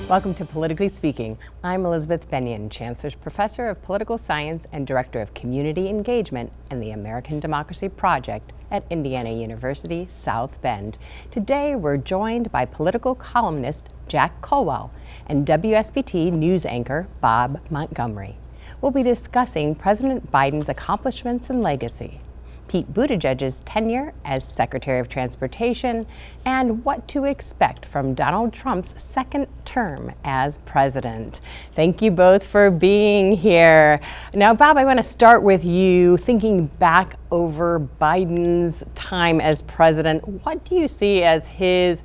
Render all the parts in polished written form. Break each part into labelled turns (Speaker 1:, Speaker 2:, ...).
Speaker 1: Welcome to Politically Speaking. I'm Elizabeth Bennion, Chancellor's Professor of Political Science and Director of Community Engagement and the American Democracy Project at Indiana University, South Bend. Today, we're joined by political columnist Jack Colwell and WSBT news anchor Bob Montgomery. We'll be discussing President Biden's accomplishments and legacy, Pete Buttigieg's tenure as Secretary of Transportation, and what to expect from Donald Trump's second term as president. Thank you both for being here. Now, Bob, I want to start with you. Thinking back over Biden's time as president, what do you see as his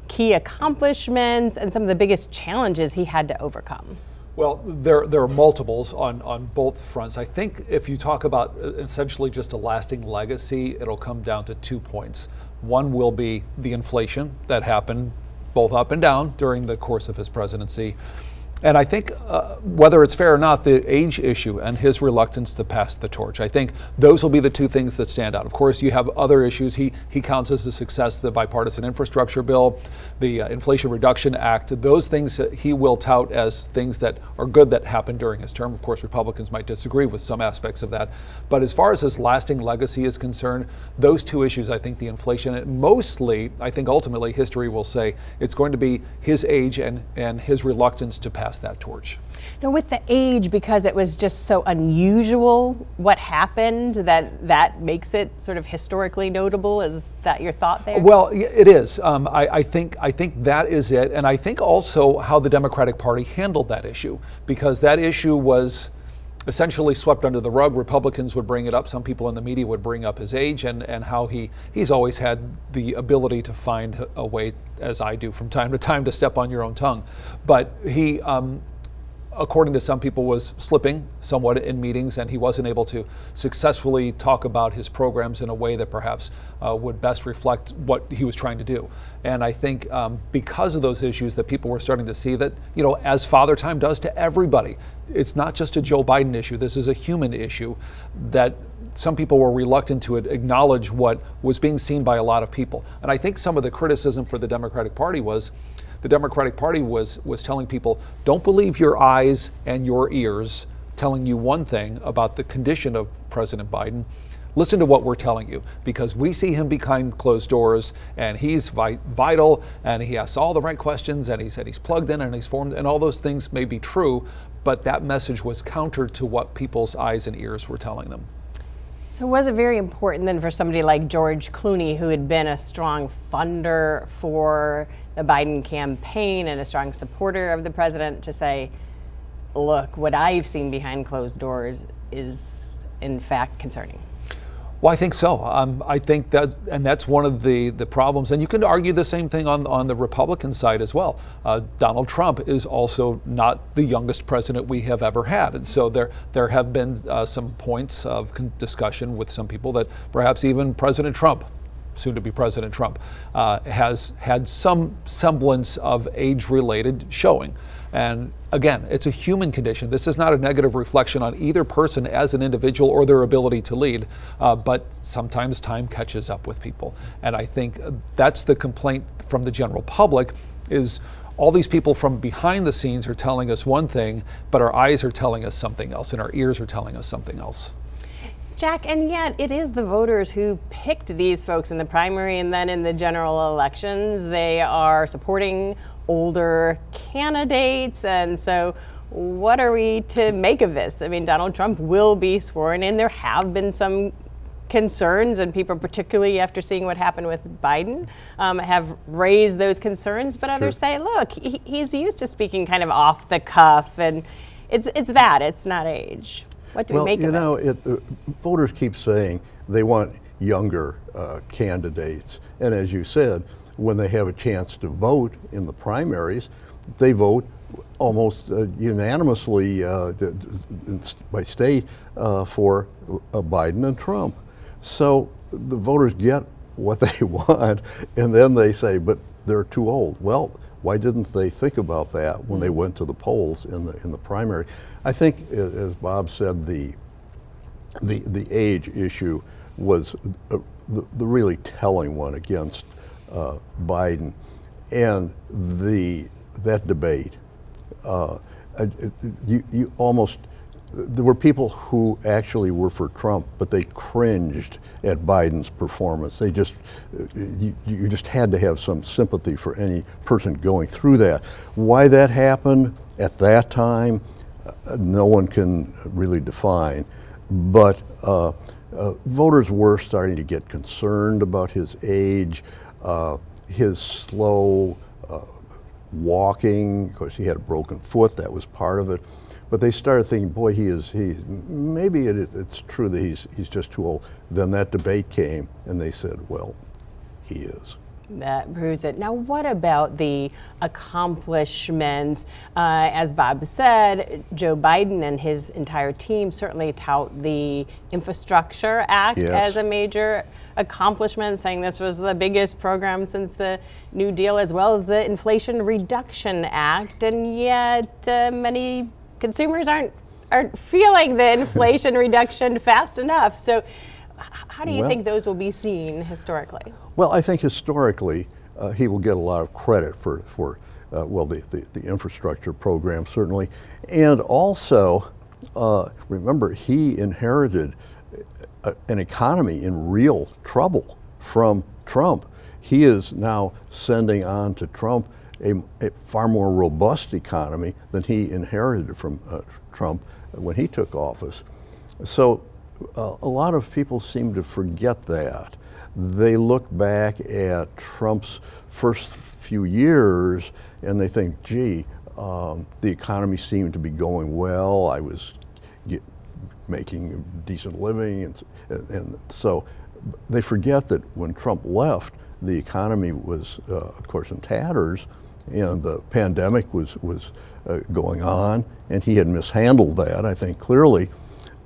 Speaker 1: key accomplishments and some of the biggest challenges he had to overcome?
Speaker 2: Well, there are multiples on both fronts. I think if you talk about essentially just a lasting legacy, it'll come down to 2 points. One will be the inflation that happened both up and down during the course of his presidency. And I think whether it's fair or not, the age issue and his reluctance to pass the torch, I think those will be the two things that stand out. Of course, you have other issues. He counts as a success the bipartisan infrastructure bill, the Inflation Reduction Act. Those things he will tout as things that are good that happened during his term. Of course, Republicans might disagree with some aspects of that. But as far as his lasting legacy is concerned, those two issues, I think the inflation, and mostly, I think ultimately history will say it's going to be his age and his reluctance to pass that torch.
Speaker 1: Now, with the age, because it was just so unusual what happened, that makes it sort of historically notable. Is that your thought there?
Speaker 2: Well, it is. I think that is it, and I think also how the Democratic Party handled that issue, because that issue was essentially swept under the rug. Republicans would bring it up. Some people in the media would bring up his age and how he's always had the ability to find a way, as I do from time to time, to step on your own tongue. But he, according to some people, was slipping somewhat in meetings, and he wasn't able to successfully talk about his programs in a way that perhaps would best reflect what he was trying to do. And I think because of those issues that people were starting to see that, as Father Time does to everybody, it's not just a Joe Biden issue. This is a human issue that some people were reluctant to acknowledge what was being seen by a lot of people. And I think some of the criticism for the Democratic Party was the Democratic Party was telling people, don't believe your eyes and your ears telling you one thing about the condition of President Biden. Listen to what we're telling you, because we see him behind closed doors, and he's vital, and he asks all the right questions, and he said he's plugged in and he's formed, and all those things may be true, but that message was counter to what people's eyes and ears were telling them.
Speaker 1: So was it very important then for somebody like George Clooney, who had been a strong funder for the Biden campaign and a strong supporter of the president, to say, look, what I've seen behind closed doors is in fact concerning?
Speaker 2: Well, I think so. I think that, and that's one of the problems. And you can argue the same thing on the Republican side as well. Donald Trump is also not the youngest president we have ever had. And so there have been some points of discussion with some people that perhaps even President Trump, soon to be President Trump, has had some semblance of age-related showing. And again, it's a human condition. This is not a negative reflection on either person as an individual or their ability to lead, but sometimes time catches up with people. And I think that's the complaint from the general public, is all these people from behind the scenes are telling us one thing, but our eyes are telling us something else and our ears are telling us something else.
Speaker 1: Jack, and yet it is the voters who picked these folks in the primary and then in the general elections. They are supporting older candidates, and so what are we to make of this? I mean, Donald Trump will be sworn in. There have been some concerns, and people, particularly after seeing what happened with Biden, have raised those concerns, but others say, look, he's used to speaking kind of off the cuff, and it's not age. What do we make of it?
Speaker 3: Voters keep saying they want younger candidates. And as you said, when they have a chance to vote in the primaries, they vote almost unanimously by state for Biden and Trump. So the voters get what they want, and then they say, but they're too old. Well, why didn't they think about that when they went to the polls in the primary? I think, as Bob said, the age issue was the really telling one against Biden, and that debate you almost, there were people who actually were for Trump, but they cringed at Biden's performance. They just, you just had to have some sympathy for any person going through that. Why that happened at that time, no one can really define. But voters were starting to get concerned about his age, his slow walking. Of course, he had a broken foot, that was part of it. But they started thinking, boy, maybe it's true that he's just too old. Then that debate came, and they said, well, he is.
Speaker 1: That proves it. Now, what about the accomplishments? As Bob said, Joe Biden and his entire team certainly tout the Infrastructure Act as a major accomplishment, saying this was the biggest program since the New Deal, as well as the Inflation Reduction Act. And yet, many consumers aren't feeling the inflation reduction fast enough. So how do you think those will be seen historically?
Speaker 3: Well, I think historically he will get a lot of credit for the infrastructure program, certainly. And also, remember, he inherited an economy in real trouble from Trump. He is now sending on to Trump a far more robust economy than he inherited from Trump when he took office. So a lot of people seem to forget that. They look back at Trump's first few years and they think, gee, the economy seemed to be going well. I was making a decent living. And so they forget that when Trump left, the economy was, of course, in tatters, and the pandemic was going on, and he had mishandled that, I think, clearly.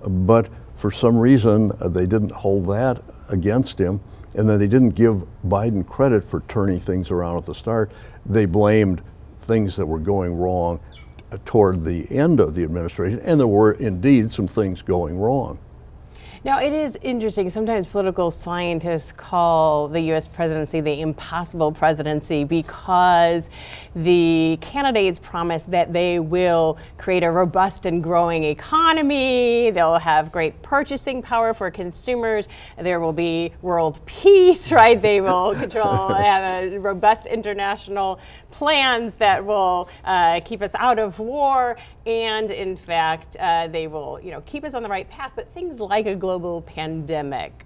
Speaker 3: But for some reason, they didn't hold that against him, and then they didn't give Biden credit for turning things around at the start. They blamed things that were going wrong toward the end of the administration, and there were indeed some things going wrong.
Speaker 1: Now, it is interesting. Sometimes political scientists call the U.S. presidency the impossible presidency because the candidates promise that they will create a robust and growing economy. They'll have great purchasing power for consumers. There will be world peace, right? They will have a robust international plans that will keep us out of war. And in fact, they will, keep us on the right path. But things like a global pandemic,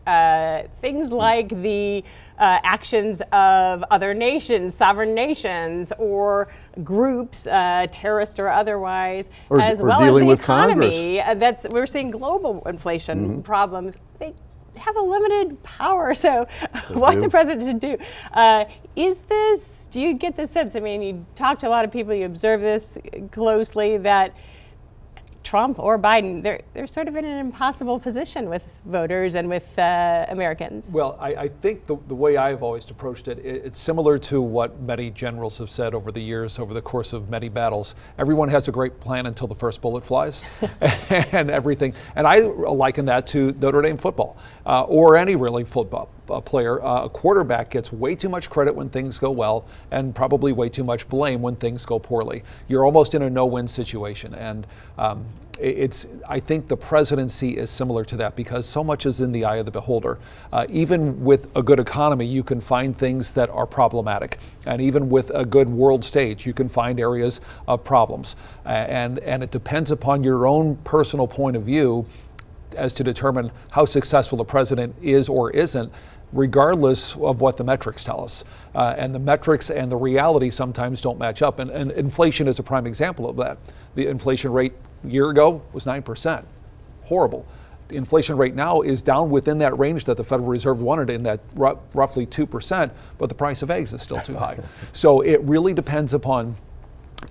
Speaker 1: things like the actions of other nations, sovereign nations, or groups, terrorist or otherwise, as well as the economy. We're seeing global inflation problems. They have a limited power. So what's the president to do? Do you get the sense, you talk to a lot of people, you observe this closely, that Trump or Biden, they're sort of in an impossible position with voters and with Americans?
Speaker 2: Well, I think the way I've always approached it, it's similar to what many generals have said over the years, over the course of many battles. Everyone has a great plan until the first bullet flies and everything. And I liken that to Notre Dame football or any really football player. A quarterback gets way too much credit when things go well and probably way too much blame when things go poorly. You're almost in a no-win situation. And I think the presidency is similar to that because so much is in the eye of the beholder. Even with a good economy, you can find things that are problematic. And even with a good world stage, you can find areas of problems. And it depends upon your own personal point of view as to determine how successful the president is or isn't, regardless of what the metrics tell us. And the metrics and the reality sometimes don't match up. And inflation is a prime example of that. The inflation rate a year ago was 9%. Horrible. The inflation rate now is down within that range that the Federal Reserve wanted, in that roughly 2%, but the price of eggs is still too high. So it really depends upon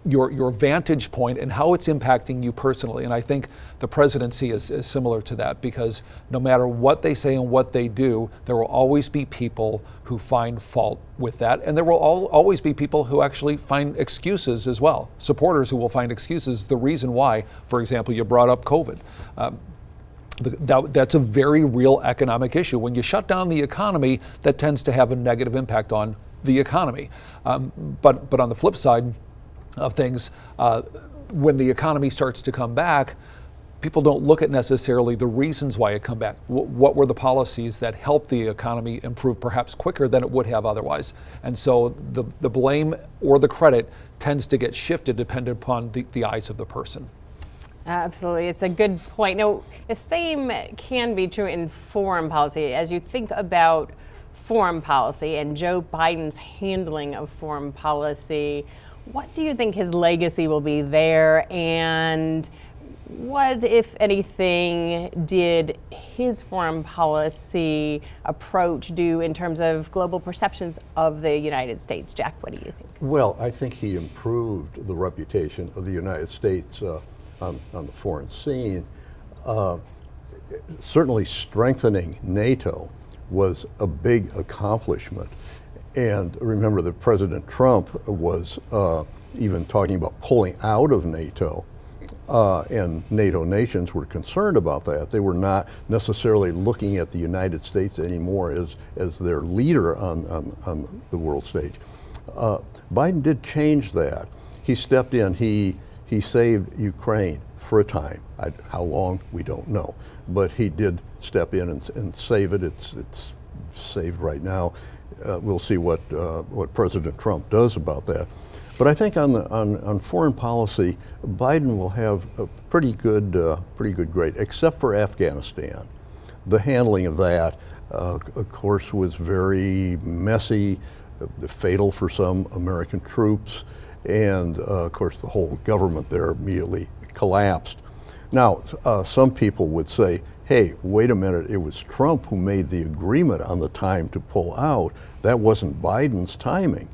Speaker 2: your vantage point and how it's impacting you personally. And I think the presidency is similar to that, because no matter what they say and what they do, there will always be people who find fault with that. And there will always be people who actually find excuses as well. Supporters who will find excuses, the reason why. For example, you brought up COVID. That's a very real economic issue. When you shut down the economy, that tends to have a negative impact on the economy. But on the flip side of things, when the economy starts to come back, people don't look at necessarily the reasons why it come back. What were the policies that helped the economy improve perhaps quicker than it would have otherwise? And so the blame or the credit tends to get shifted depending upon the eyes of the person.
Speaker 1: Absolutely. It's a good point. Now, the same can be true in foreign policy. As you think about foreign policy and Joe Biden's handling of foreign policy, what do you think his legacy will be there? And what, if anything, did his foreign policy approach do in terms of global perceptions of the United States? Jack, what do you think?
Speaker 3: Well, I think he improved the reputation of the United States on the foreign scene. Certainly strengthening NATO was a big accomplishment. And remember that President Trump was even talking about pulling out of NATO, and NATO nations were concerned about that. They were not necessarily looking at the United States anymore as their leader on the world stage. Biden did change that. He stepped in, he saved Ukraine for a time. How long, we don't know. But he did step in and save it. It's saved right now. We'll see what President Trump does about that. But I think on foreign policy, Biden will have a pretty good grade, except for Afghanistan. The handling of that, of course, was very messy, fatal for some American troops, and of course the whole government there immediately collapsed. Now, some people would say, hey, wait a minute, it was Trump who made the agreement on the time to pull out. That wasn't Biden's timing.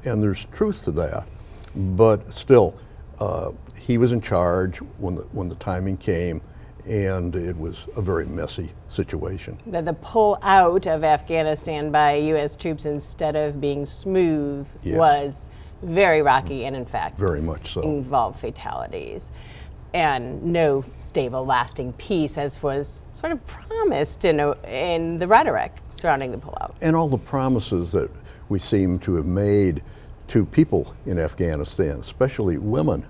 Speaker 3: And there's truth to that. But still, he was in charge when the timing came, and it was a very messy situation.
Speaker 1: The pull out of Afghanistan by U.S. troops instead of being smooth was very rocky and, in fact,
Speaker 3: very much so,
Speaker 1: involved fatalities and no stable, lasting peace, as was sort of promised in the rhetoric surrounding the pullout.
Speaker 3: And all the promises that we seem to have made to people in Afghanistan, especially women,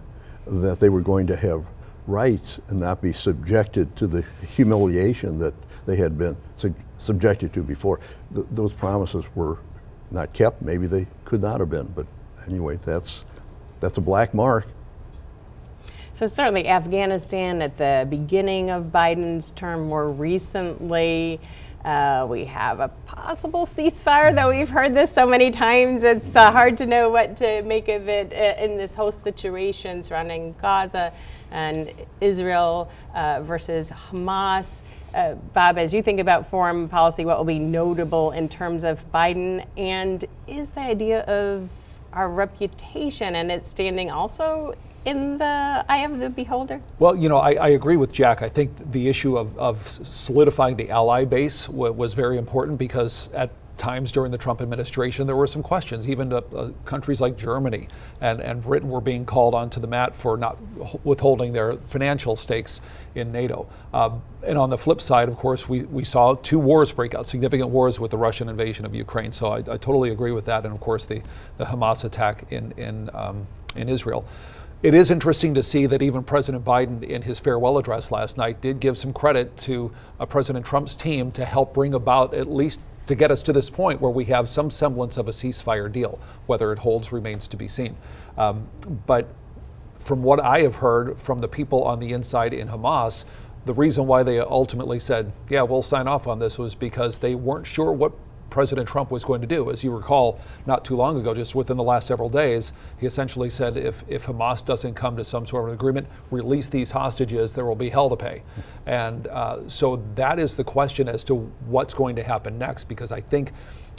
Speaker 3: that they were going to have rights and not be subjected to the humiliation that they had been subjected to before. Those promises were not kept. Maybe they could not have been, but anyway, that's a black mark.
Speaker 1: So certainly Afghanistan at the beginning of Biden's term. More recently, we have a possible ceasefire, though we've heard this so many times. It's hard to know what to make of it in this whole situation surrounding Gaza and Israel versus Hamas. Bob, as you think about foreign policy, what will be notable in terms of Biden? And is the idea of our reputation and its standing also in the eye of the beholder?
Speaker 2: Well, I agree with Jack. I think the issue of solidifying the ally base was very important, because at times during the Trump administration there were some questions. Even countries like Germany and Britain were being called onto the mat for not withholding their financial stakes in NATO. And on the flip side, of course, we saw two wars break out, significant wars with the Russian invasion of Ukraine. So I totally agree with that. And of course, the Hamas attack in Israel. It is interesting to see that even President Biden, in his farewell address last night, did give some credit to President Trump's team to help bring about, at least to get us to this point where we have some semblance of a ceasefire deal. Whether it holds remains to be seen. But from what I have heard from the people on the inside in Hamas, the reason why they ultimately said, yeah, we'll sign off on this, was because they weren't sure what President Trump was going to do. As you recall, not too long ago, just within the last several days, he essentially said if Hamas doesn't come to some sort of agreement, release these hostages, there will be hell to pay. And so that is the question as to what's going to happen next, because I think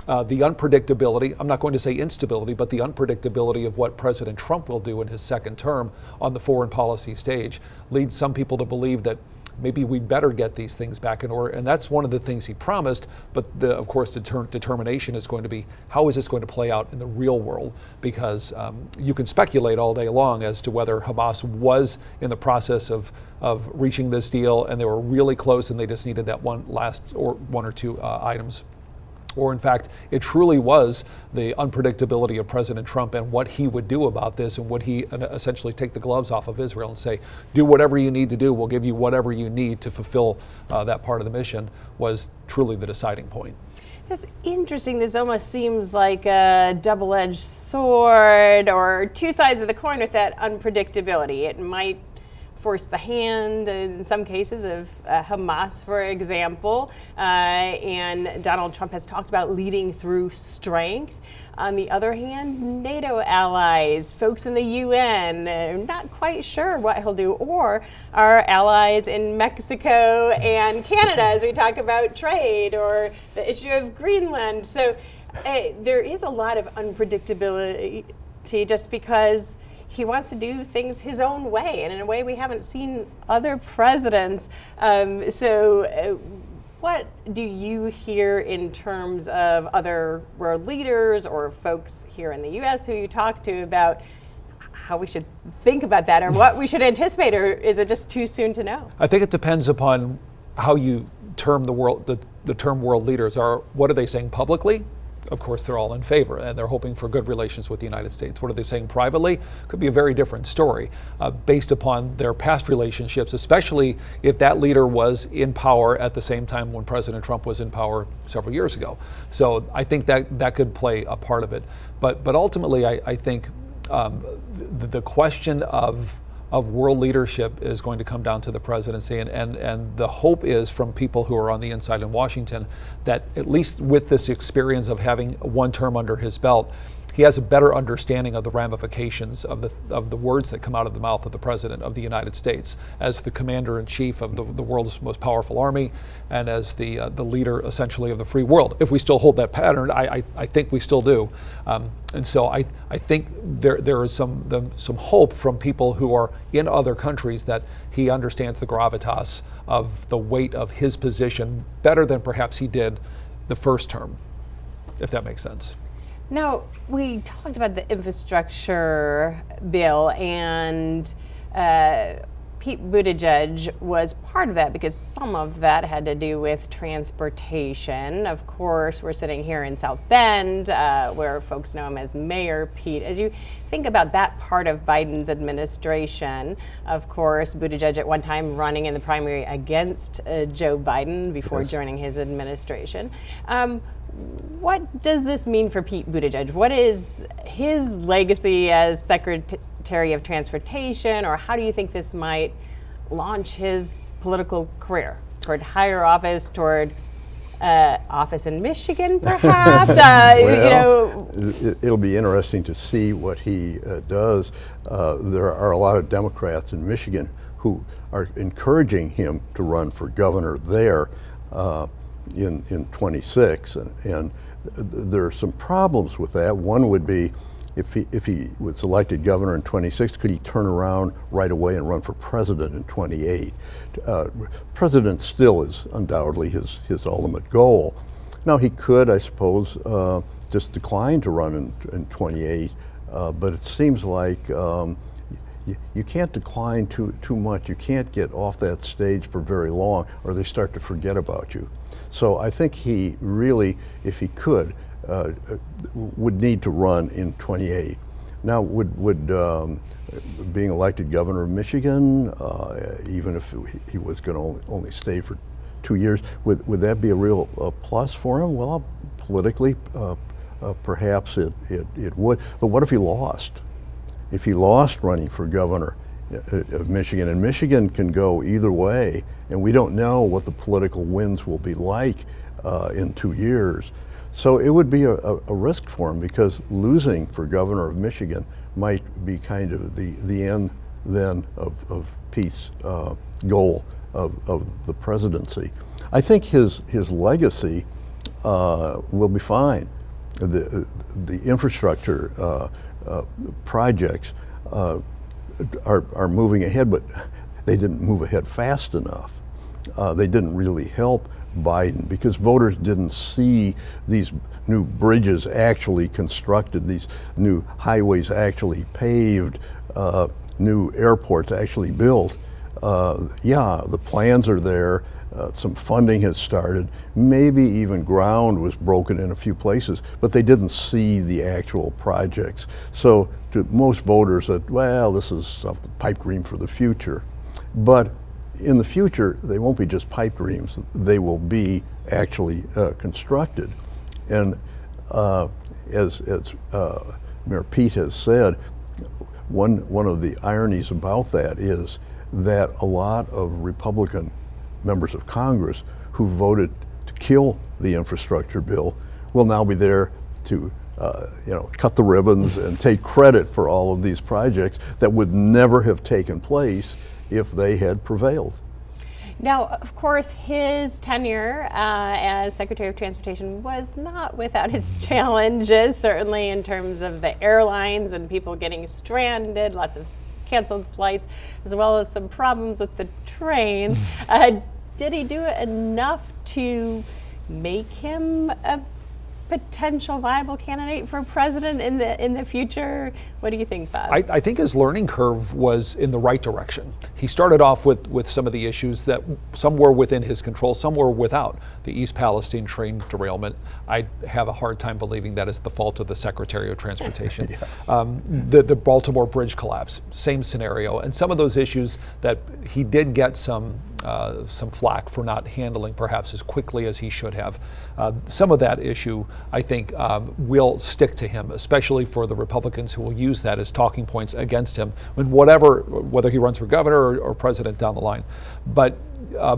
Speaker 2: the unpredictability, I'm not going to say instability, but the unpredictability of what President Trump will do in his second term on the foreign policy stage leads some people to believe that maybe we better get these things back in order. And that's one of the things he promised. But of course, the determination is going to be, how is this going to play out in the real world? Because you can speculate all day long as to whether Hamas was in the process of reaching this deal and they were really close and they just needed that one or two items. or in fact, it truly was the unpredictability of President Trump and what he would do about this, and would he essentially take the gloves off of Israel and say, do whatever you need to do, we'll give you whatever you need to fulfill that part of the mission, was truly the deciding point.
Speaker 1: So it's interesting, this almost seems like a double-edged sword, or two sides of the coin with that unpredictability. It might force the hand in some cases of Hamas, for example, and Donald Trump has talked about leading through strength. On the other hand, NATO allies, folks in the UN, not quite sure what he'll do, or our allies in Mexico and Canada as we talk about trade or the issue of Greenland. So there is a lot of unpredictability just because he wants to do things his own way, and in a way we haven't seen other presidents. What do you hear in terms of other world leaders or folks here in the U.S. who you talk to about how we should think about that, or what we should anticipate, or is it just too soon to know?
Speaker 2: I think it depends upon how you term the world. The term world leaders what are they saying publicly? Of course, they're all in favor, and they're hoping for good relations with the United States. What are they saying privately? Could be a very different story based upon their past relationships, especially if that leader was in power at the same time when President Trump was in power several years ago. So I think that could play a part of it. But ultimately, I think the question of world leadership is going to come down to the presidency, and the hope is from people who are on the inside in Washington that at least with this experience of having one term under his belt, he has a better understanding of the ramifications of the words that come out of the mouth of the President of the United States as the commander-in-chief of the world's most powerful army, and as the leader essentially of the free world. If we still hold that pattern, I think we still do. And so I think there is some hope from people who are in other countries that he understands the gravitas of the weight of his position better than perhaps he did the first term, if that makes sense.
Speaker 1: Now, we talked about the infrastructure bill, and Pete Buttigieg was part of that because some of that had to do with transportation. Of course, we're sitting here in South Bend, where folks know him as Mayor Pete. As you think about that part of Biden's administration, of course, Buttigieg at one time running in the primary against Joe Biden before joining his administration. What does this mean for Pete Buttigieg? What is his legacy as Secretary of Transportation, or how do you think this might launch his political career toward higher office, toward office in Michigan, perhaps?
Speaker 3: It'll be interesting to see what he does. There are a lot of Democrats in Michigan who are encouraging him to run for governor there. In 26, and there are some problems with that. One would be if he was elected governor in 26, could he turn around right away and run for president in 28? President still is undoubtedly his ultimate goal. Now he could, I suppose, just decline to run in 28, but it seems like you can't decline too much. You can't get off that stage for very long, or they start to forget about you. So I think he really, if he could, would need to run in 28. Now, would being elected governor of Michigan, even if he was going to only stay for 2 years, would that be a real plus for him? Well, politically, perhaps it would. But what if he lost? If he lost running for governor of Michigan, and Michigan can go either way, and we don't know what the political winds will be like in 2 years. So it would be a risk for him, because losing for governor of Michigan might be kind of the end then of Pete's goal of the presidency. I think his legacy will be fine. The infrastructure projects are moving ahead, but they didn't move ahead fast enough. They didn't really help Biden because voters didn't see these new bridges actually constructed, these new highways actually paved, new airports actually built. Yeah, the plans are there, some funding has started, maybe even ground was broken in a few places, but they didn't see the actual projects. So to most voters, that, well, this is something pipe dream for the future. But in the future, they won't be just pipe dreams. They will be actually constructed. And as Mayor Pete has said, one of the ironies about that is that a lot of Republican members of Congress who voted to kill the infrastructure bill will now be there to cut the ribbons and take credit for all of these projects that would never have taken place if they had prevailed.
Speaker 1: Now, of course, his tenure as Secretary of Transportation was not without its challenges, certainly in terms of the airlines and people getting stranded, lots of canceled flights, as well as some problems with the trains. Did he do enough to make him a potential viable candidate for president in the future? What do you think, Bob?
Speaker 2: I think his learning curve was in the right direction. He started off with some of the issues that some were within his control, some were without. The East Palestine train derailment, I have a hard time believing that is the fault of the Secretary of Transportation. Yeah. The Baltimore Bridge collapse, same scenario. And some of those issues that he did get some flack for not handling perhaps as quickly as he should have. Some of that issue, I think, will stick to him, especially for the Republicans who will use that as talking points against him when whether he runs for governor or president down the line. But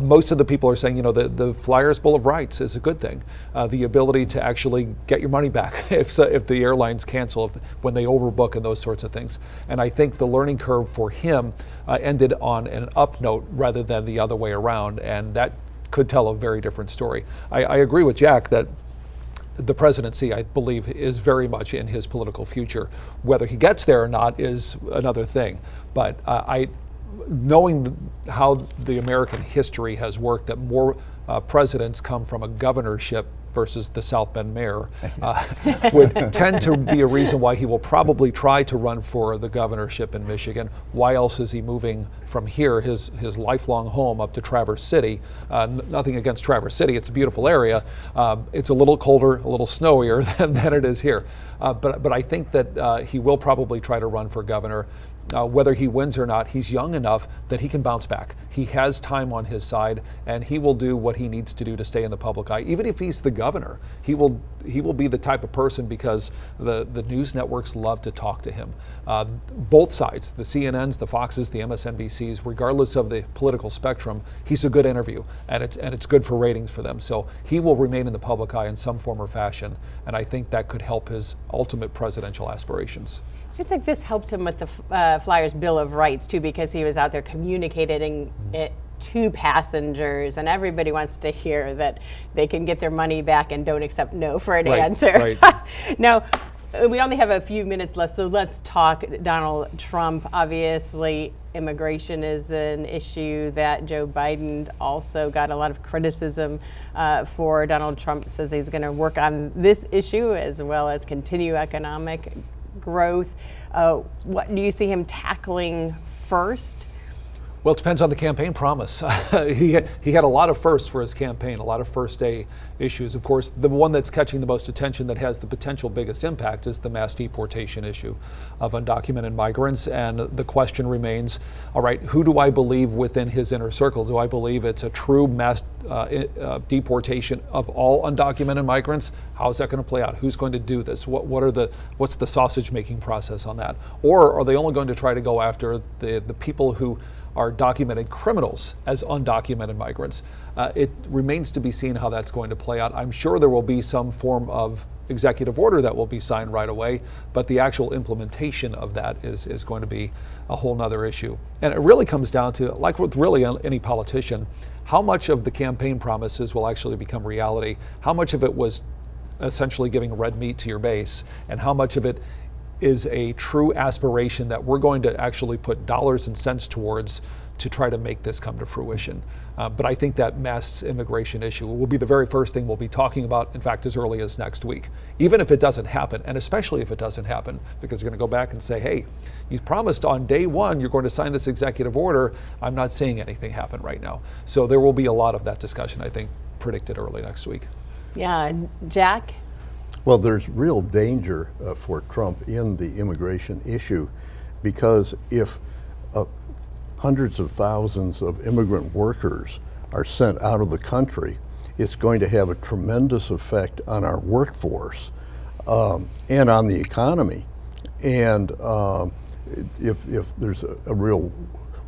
Speaker 2: most of the people are saying, the Flyers Bill of Rights is a good thing. The ability to actually get your money back if the airlines cancel, when they overbook and those sorts of things. And I think the learning curve for him ended on an up note rather than the other way around, and that could tell a very different story. I agree with Jack that the presidency, I believe, is very much in his political future. Whether he gets there or not is another thing. But knowing how the American history has worked, that more presidents come from a governorship versus the South Bend mayor, would tend to be a reason why he will probably try to run for the governorship in Michigan. Why else is he moving from here, his lifelong home, up to Traverse City? Nothing against Traverse City, it's a beautiful area. It's a little colder, a little snowier than it is here. But I think that he will probably try to run for governor. Whether he wins or not, he's young enough that he can bounce back. He has time on his side, and he will do what he needs to do to stay in the public eye. Even if he's the governor, he will be the type of person, because the news networks love to talk to him. Both sides, the CNNs, the Foxes, the MSNBCs, regardless of the political spectrum, he's a good interview, and it's good for ratings for them. So he will remain in the public eye in some form or fashion, and I think that could help his ultimate presidential aspirations.
Speaker 1: Seems like this helped him with the Flyers Bill of Rights, too, because he was out there communicating it to passengers, and everybody wants to hear that they can get their money back and don't accept no for an answer.
Speaker 2: Right.
Speaker 1: Now, we only have a few minutes left, so let's talk Donald Trump. Obviously, immigration is an issue that Joe Biden also got a lot of criticism for. Donald Trump says he's going to work on this issue as well as continue economic growth. What do you see him tackling first?
Speaker 2: Well, it depends on the campaign promise. He had a lot of firsts for his campaign, a lot of first day issues. Of course, the one that's catching the most attention, that has the potential biggest impact, is the mass deportation issue of undocumented migrants. And the question remains, all right, who do I believe within his inner circle? Do I believe it's a true mass deportation of all undocumented migrants? How is that going to play out? Who's going to do this? What's the sausage making process on that? Or are they only going to try to go after the people who are documented criminals as undocumented migrants? It remains to be seen how that's going to play out. I'm sure there will be some form of executive order that will be signed right away, but the actual implementation of that is going to be a whole nother issue. And it really comes down to, like with really any politician, how much of the campaign promises will actually become reality? How much of it was essentially giving red meat to your base, and how much of it is a true aspiration that we're going to actually put dollars and cents towards to try to make this come to fruition. But I think that mass immigration issue will be the very first thing we'll be talking about, in fact, as early as next week. Even if it doesn't happen, and especially if it doesn't happen, because you're going to go back and say, hey, you promised on day one you're going to sign this executive order. I'm not seeing anything happen right now. So there will be a lot of that discussion, I think, predicted early next week.
Speaker 1: Yeah, Jack?
Speaker 3: Well, there's real danger for Trump in the immigration issue, because if hundreds of thousands of immigrant workers are sent out of the country, it's going to have a tremendous effect on our workforce and on the economy. And if there's a real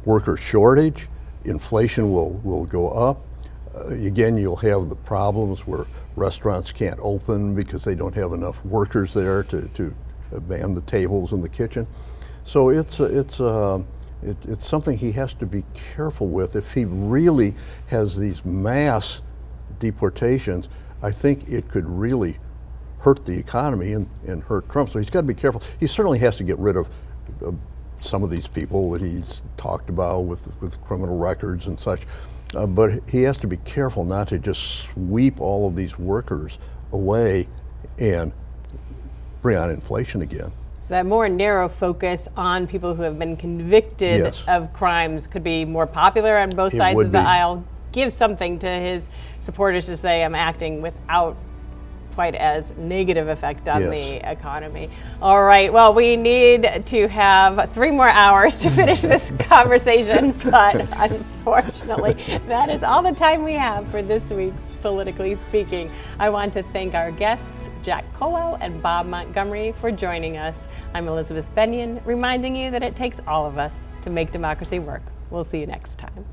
Speaker 3: worker shortage, inflation will go up. Again, you'll have the problems where restaurants can't open because they don't have enough workers there to man the tables in the kitchen. So it's something he has to be careful with. If he really has these mass deportations, I think it could really hurt the economy and hurt Trump. So he's got to be careful. He certainly has to get rid of some of these people that he's talked about with criminal records and such. But he has to be careful not to just sweep all of these workers away and bring on inflation again.
Speaker 1: So that more narrow focus on people who have been convicted
Speaker 3: Yes.
Speaker 1: of crimes could be more popular on both
Speaker 3: It
Speaker 1: sides
Speaker 3: would
Speaker 1: of the
Speaker 3: be.
Speaker 1: aisle. Give something to his supporters to say, I'm acting without quite as negative effect on
Speaker 3: Yes.
Speaker 1: the economy. All right, well, we need to have 3 more hours to finish this conversation, but unfortunately, that is all the time we have for this week's Politically Speaking. I want to thank our guests, Jack Colwell and Bob Montgomery, for joining us. I'm Elizabeth Bennion, reminding you that it takes all of us to make democracy work. We'll see you next time.